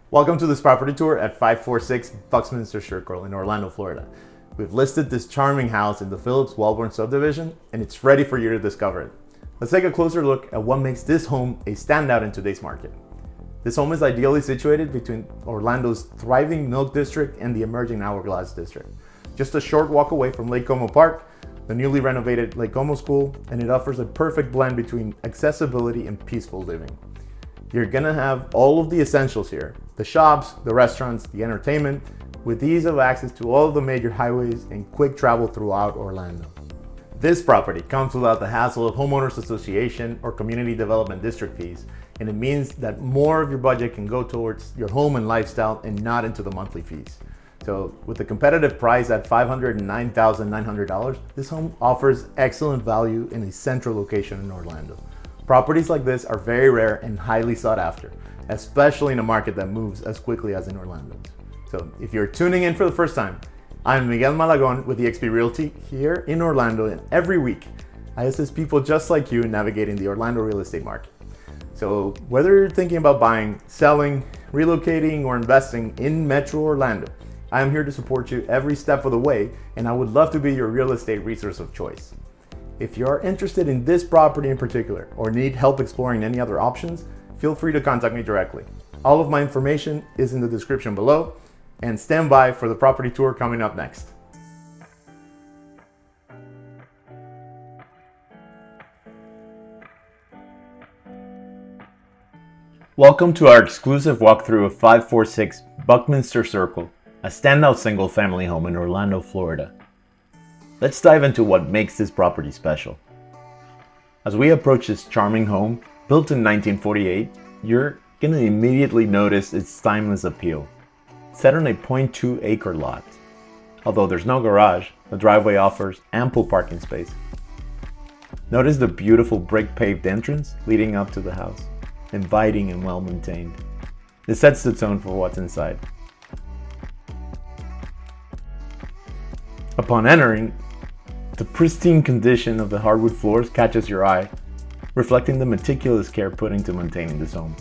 Welcome to this property tour at 546 Buckminster Circle in Orlando, Florida. We've listed this charming house in the Phillips-Wellborn subdivision, and it's ready for you to discover it. Let's take a closer look at what makes this home a standout in today's market. This home is ideally situated between Orlando's thriving Milk District and the emerging Hourglass District. Just a short walk away from Lake Como Park, the newly renovated Lake Como School, and it offers a perfect blend between accessibility and peaceful living. You're gonna have all of the essentials here: the shops, the restaurants, the entertainment, with ease of access to all of the major highways and quick travel throughout Orlando. This property comes without the hassle of homeowners association or community development district fees, and it means that more of your budget can go towards your home and lifestyle and not into the monthly fees. So with a competitive price at $509,900, this home offers excellent value in a central location in Orlando. Properties like this are very rare and highly sought after, especially in a market that moves as quickly as in Orlando. So if you're tuning in for the first time, I'm Miguel Malagon with eXp Realty here in Orlando, and every week I assist people just like you navigating the Orlando real estate market. So whether you're thinking about buying, selling, relocating, or investing in Metro Orlando, I am here to support you every step of the way, and I would love to be your real estate resource of choice. If you are interested in this property in particular or need help exploring any other options, feel free to contact me directly. All of my information is in the description below, and stand by for the property tour coming up next. Welcome to our exclusive walkthrough of 546 Buckminster Circle, a standout single-family home in Orlando, Florida. Let's dive into what makes this property special. As we approach this charming home, built in 1948, you're going to immediately notice its timeless appeal. Set on a 0.2 acre lot. Although there's no garage, the driveway offers ample parking space. Notice the beautiful brick paved entrance leading up to the house, inviting and well maintained. It sets the tone for what's inside. Upon entering, the pristine condition of the hardwood floors catches your eye, reflecting the meticulous care put into maintaining this home.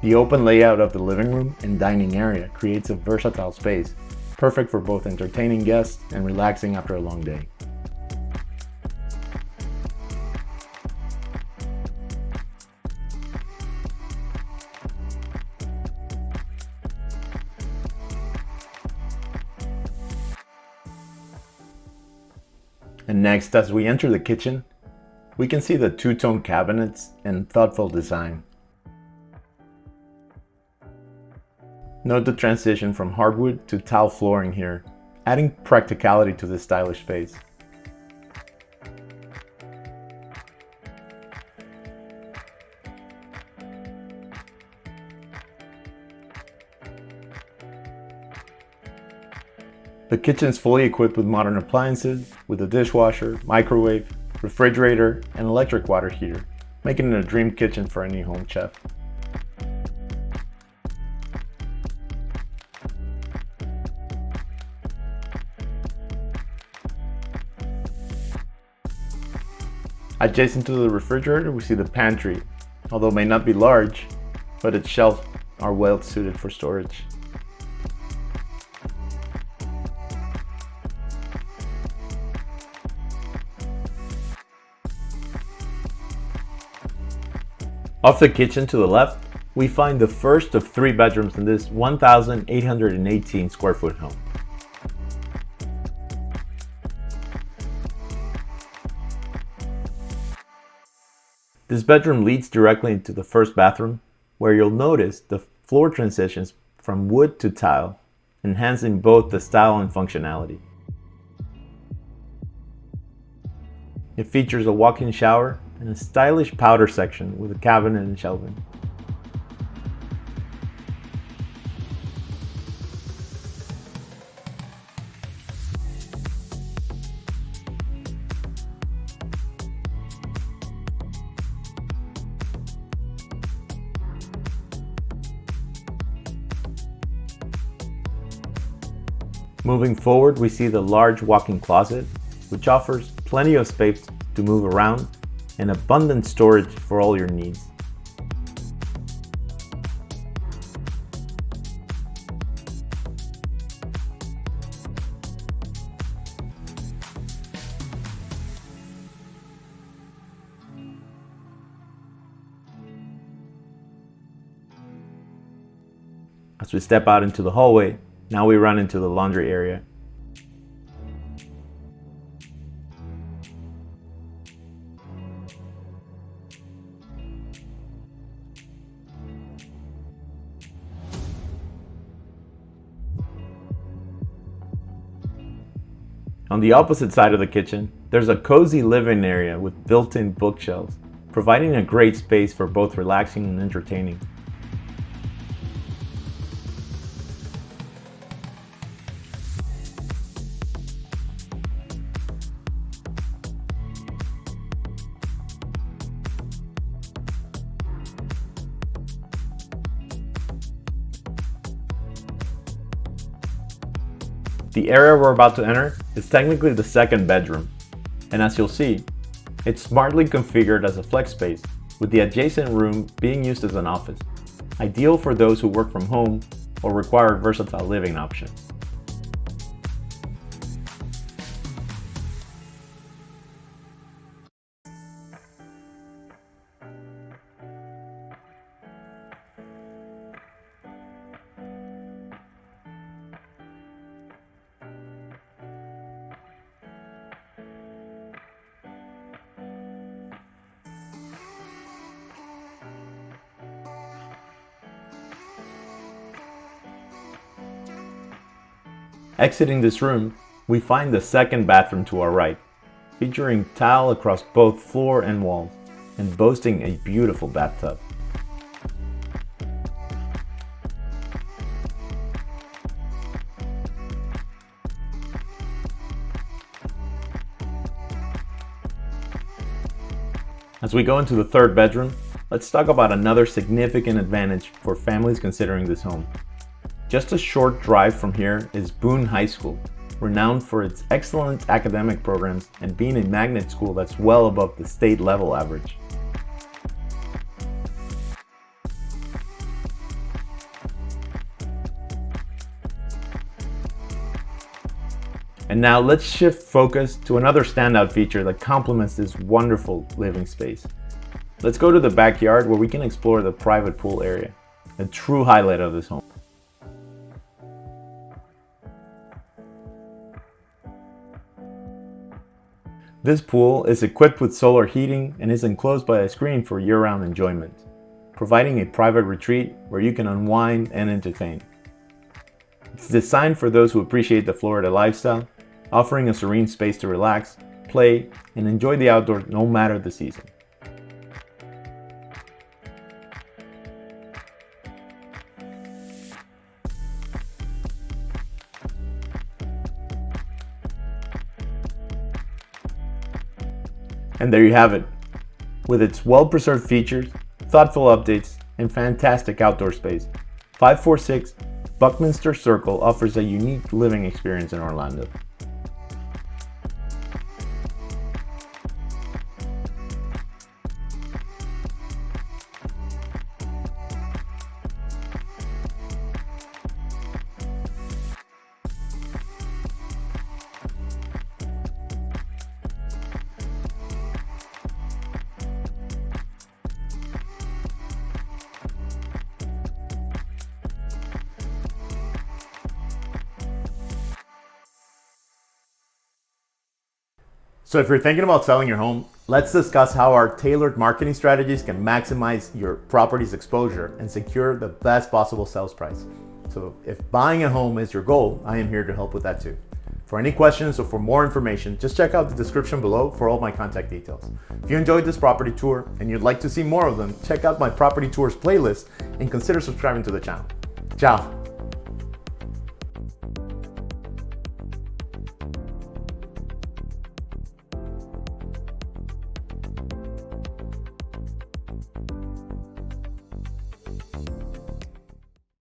The open layout of the living room and dining area creates a versatile space, perfect for both entertaining guests and relaxing after a long day. And next, as we enter the kitchen, we can see the two-tone cabinets and thoughtful design. Note the transition from hardwood to tile flooring here, adding practicality to this stylish space. The kitchen is fully equipped with modern appliances, with a dishwasher, microwave, refrigerator, and electric water heater, making it a dream kitchen for any home chef. Adjacent to the refrigerator, we see the pantry. Although it may not be large, but its shelves are well suited for storage. Off the kitchen to the left, we find the first of 3 bedrooms in this 1,818 square foot home. This bedroom leads directly into the first bathroom, where you'll notice the floor transitions from wood to tile, enhancing both the style and functionality. It features a walk-in shower and a stylish powder section with a cabinet and shelving. Moving forward, we see the large walk-in closet, which offers plenty of space to move around and abundant storage for all your needs. As we step out into the hallway, now we run into the laundry area. On the opposite side of the kitchen, there's a cozy living area with built-in bookshelves, providing a great space for both relaxing and entertaining. The area we're about to enter is technically the second bedroom, and as you'll see, it's smartly configured as a flex space, with the adjacent room being used as an office, ideal for those who work from home or require a versatile living option. Exiting this room, we find the second bathroom to our right, featuring tile across both floor and walls, and boasting a beautiful bathtub. As we go into the third bedroom, let's talk about another significant advantage for families considering this home. Just a short drive from here is Boone High School, renowned for its excellent academic programs and being a magnet school that's well above the state level average. And now let's shift focus to another standout feature that complements this wonderful living space. Let's go to the backyard where we can explore the private pool area, a true highlight of this home. This pool is equipped with solar heating and is enclosed by a screen for year-round enjoyment, providing a private retreat where you can unwind and entertain. It's designed for those who appreciate the Florida lifestyle, offering a serene space to relax, play, and enjoy the outdoors no matter the season. And there you have it. With its well-preserved features, thoughtful updates, and fantastic outdoor space, 546 Buckminster Circle offers a unique living experience in Orlando. So if you're thinking about selling your home, let's discuss how our tailored marketing strategies can maximize your property's exposure and secure the best possible sales price. So if buying a home is your goal, I am here to help with that too. For any questions or for more information, just check out the description below for all my contact details. If you enjoyed this property tour and you'd like to see more of them, check out my property tours playlist and consider subscribing to the channel. Ciao.